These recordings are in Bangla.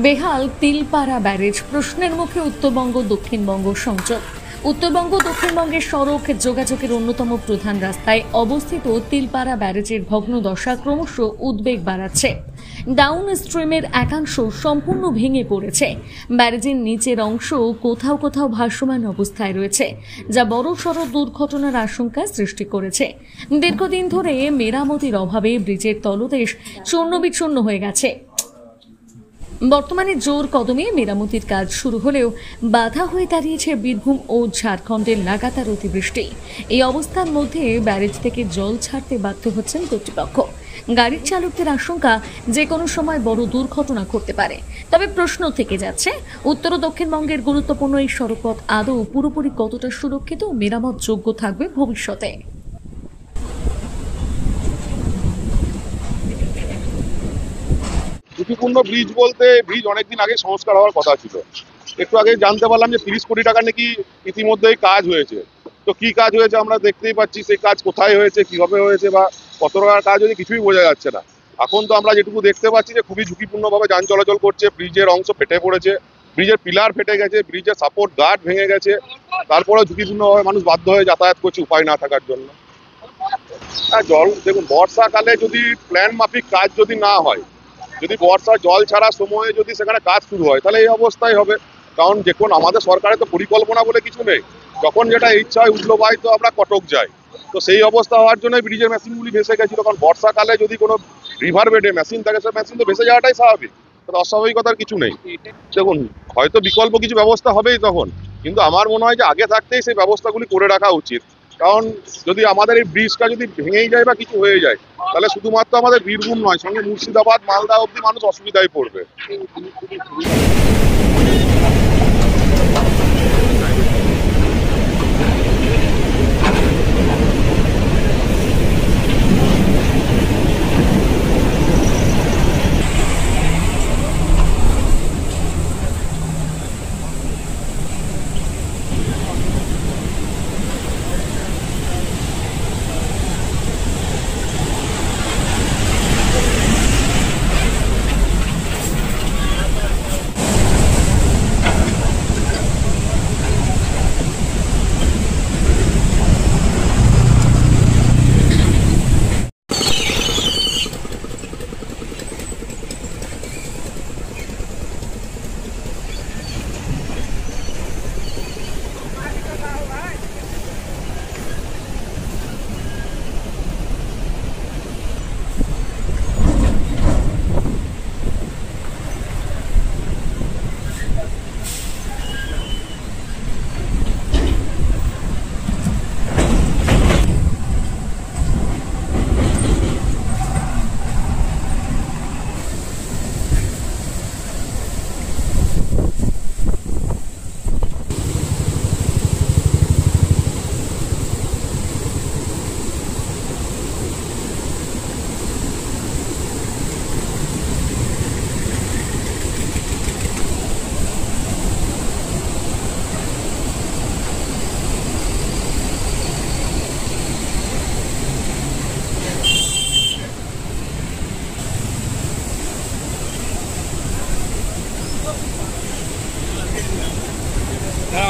বেহাল তিলপাড়া ব্যারেজ, প্রশ্নের মুখে উত্তরবঙ্গ দক্ষিণবঙ্গ সংযোগ। উত্তরবঙ্গ দক্ষিণবঙ্গের সড়ক যোগাযোগের অন্যতম প্রধান রাস্তায় অবস্থিত তিলপাড়া ব্যারেজের ভগ্নদশা ক্রমশ উদ্বেগ বাড়াচ্ছে। ডাউন স্ট্রিমের একাংশ সম্পূর্ণ ভেঙে পড়েছে। ব্যারেজের নিচের অংশ কোথাও কোথাও ভাসমান অবস্থায় রয়েছে, যা বড়সড় দুর্ঘটনার আশঙ্কা সৃষ্টি করেছে। দীর্ঘদিন ধরে মেরামতির অভাবে ব্রিজের তলদেশ চূর্ণবিচূর্ণ হয়ে গেছে। বর্তমানে জোর কদমে মেরামতির কাজ শুরু হলেও বাধা হয়ে দাঁড়িয়েছে বীরভূম ও ঝাড়খণ্ডের লাগাতার অতিবৃষ্টি। এই অবস্থার মধ্যে ব্যারেজ থেকে জল ছাড়তে বাধ্য হচ্ছেন কর্তৃপক্ষ। গাড়ির চালকদের আশঙ্কা যে কোনো সময় বড় দুর্ঘটনা ঘটতে পারে। তবে প্রশ্ন থেকে যাচ্ছে, উত্তর ও দক্ষিণবঙ্গের গুরুত্বপূর্ণ এই সড়কপথ আদৌ পুরোপুরি কতটা সুরক্ষিত ও মেরামত যোগ্য থাকবে ভবিষ্যতে। ঝুঁকিপূর্ণ ব্রিজ বলতে ব্রিজ অনেকদিন আগে সংস্কার হওয়ার কথা ছিল। একটু আগে জানতে পারলাম যে 30 কোটি টাকা নাকি ইতিমধ্যেই কাজ হয়েছে। তো কি কাজ হয়েছে আমরা দেখতেই পাচ্ছি, সেই কাজ কোথায় হয়েছে, কিভাবে হয়েছে বা কত টাকার কাজ হয়েছে কিছুই বোঝা যাচ্ছে না। এখন তো আমরা যেটুকু দেখতে পাচ্ছি যে খুবই ঝুঁকিপূর্ণভাবে যান চলাচল করছে। ব্রিজের অংশ ফেটে পড়েছে, ব্রিজের পিলার ফেটে গেছে, ব্রিজের সাপোর্ট গার্ড ভেঙে গেছে। তারপরেও ঝুঁকিপূর্ণভাবে মানুষ বাধ্য হয়ে যাতায়াত করছে উপায় না থাকার জন্য। জল দেখুন, বর্ষাকালে যদি প্ল্যান মাফিক কাজ যদি না হয়, যদি বর্ষা জল ছাড়া সময়ে যদি সেখানে কাজ শুরু হয়, তাহলে এই অবস্থাই হবে। কারণ দেখুন, আমাদের সরকারের তো পরিকল্পনা বলে কিছু নেই। যখন যেটা ইচ্ছা হয় উঠলো বাই তো আমরা কটক যাই। তো সেই অবস্থা হওয়ার জন্য ব্রিজের মেশিনগুলি ভেসে গেছিল। কারণ বর্ষাকালে যদি কোনো রিভার বেডে মেশিন থাকে, সে মেশিন তো ভেসে যাওয়াটাই স্বাভাবিক, অস্বাভাবিকতার কিছু নেই। দেখুন, হয়তো বিকল্প কিছু ব্যবস্থা হবেই তখন, কিন্তু আমার মনে হয় যে আগে থাকতেই সেই ব্যবস্থাগুলি করে রাখা উচিত। কারণ যদি আমাদের এই ব্রিজটা যদি ভেঙেই যায় বা কিছু হয়ে যায়, তাহলে শুধুমাত্র আমাদের বীরভূম নয়, সঙ্গে মুর্শিদাবাদ মালদা অব্দি মানুষ অসুবিধায় পড়বে।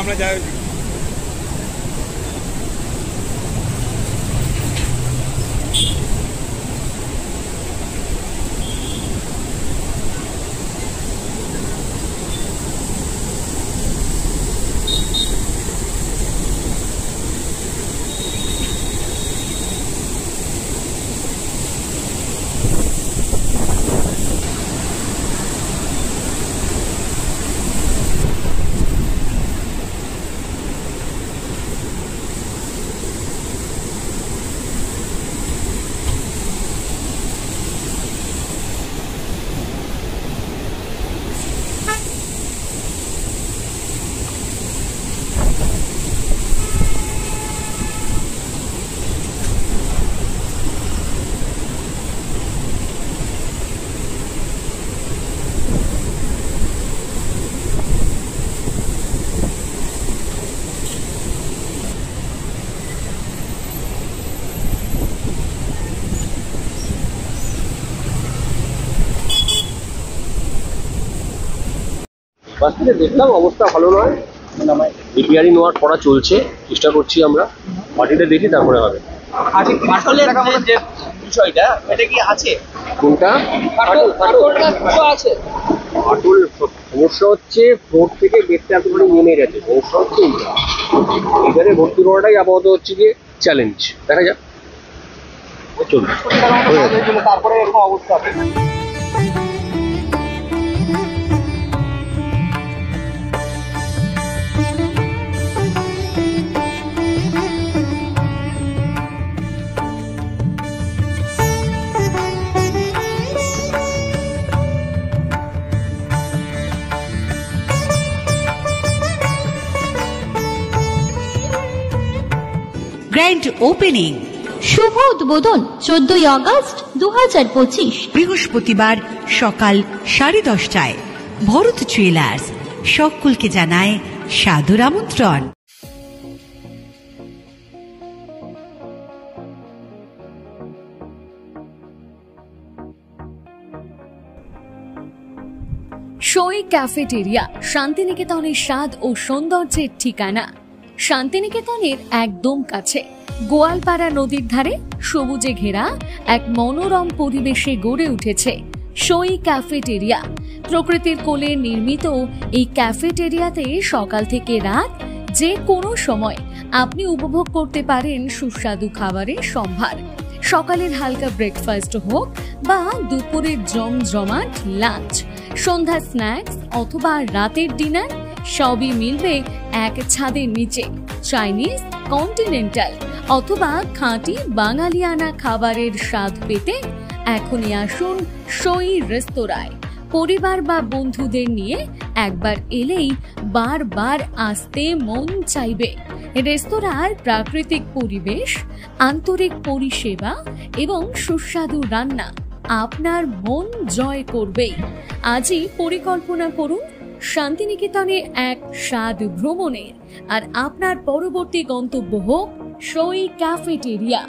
আমরা যাই। বাস থেকে দেখলাম অবস্থা ভালো নয়, রিপেয়ারিং নেওয়ার করা চলছে, চেষ্টা করছি আমরা, মাটিটা দেখি তারপরে হবে। আচ্ছা, ফাটলের যে বিষয়টা এটা কি আছে? কোনটা? ফাটলটা কিছু আছে? ফাটল সমস্যা হচ্ছে ফ্লোর থেকে বেডটা এতখানি নেমে গেছে, সমস্যা হচ্ছে এখানে ভর্তি করাটাই আপাতত হচ্ছে গিয়ে চ্যালেঞ্জ। দেখা যাক, চলবে। তারপরে এরকম অবস্থা। গ্র্যান্ড ওপেনিং শুভ উদ্বোধন 14ই আগস্ট 2025 বৃহস্পতিবার সকাল 10:30টায় ভরত জুয়েলার্স সকলকে জানায় সাদর আমন্ত্রণ। সই ক্যাফেটেরিয়া শান্তিনিকেতনের স্বাদ ও সৌন্দর্যের ঠিকানা। শান্তিনিকেতনের একদম কাছে গোয়ালপাড়া নদীর ধারে সবুজে ঘেরা এক মনোরম পরিবেশে গড়ে উঠেছে সই ক্যাফেটেরিয়া। প্রকৃতির কোলে নির্মিত এই ক্যাফেটেরিয়াতে সকাল থেকে রাত যে কোনো সময় আপনি উপভোগ করতে পারেন সুস্বাদু খাবারের সম্ভার। সকালের হালকা ব্রেকফাস্ট হোক বা দুপুরের জমজমাট লাঞ্চ, সন্ধ্যা স্ন্যাক্স অথবা রাতের ডিনার, সবই মিলবে এক ছাদের নিচে। চাইনিজ, কন্টিনেন্টাল অথবা খাঁটি বাঙালিয়ানা খাবারের স্বাদ পেতে এখনই আসুন সই রেস্তোরাঁয়। পরিবার বা বন্ধুদের নিয়ে একবার এলেই বারবার আসতে মন চাইবে। রেস্তোরাঁর প্রাকৃতিক পরিবেশ, আন্তরিক পরিষেবা এবং সুস্বাদু রান্না আপনার মন জয় করবেই। আজই পরিকল্পনা করুন শান্তিনিকেতনে এক স্বাদ ভ্রমণের, আর আপনার পরবর্তী গন্তব্য হোক সই ক্যাফেটেরিয়া।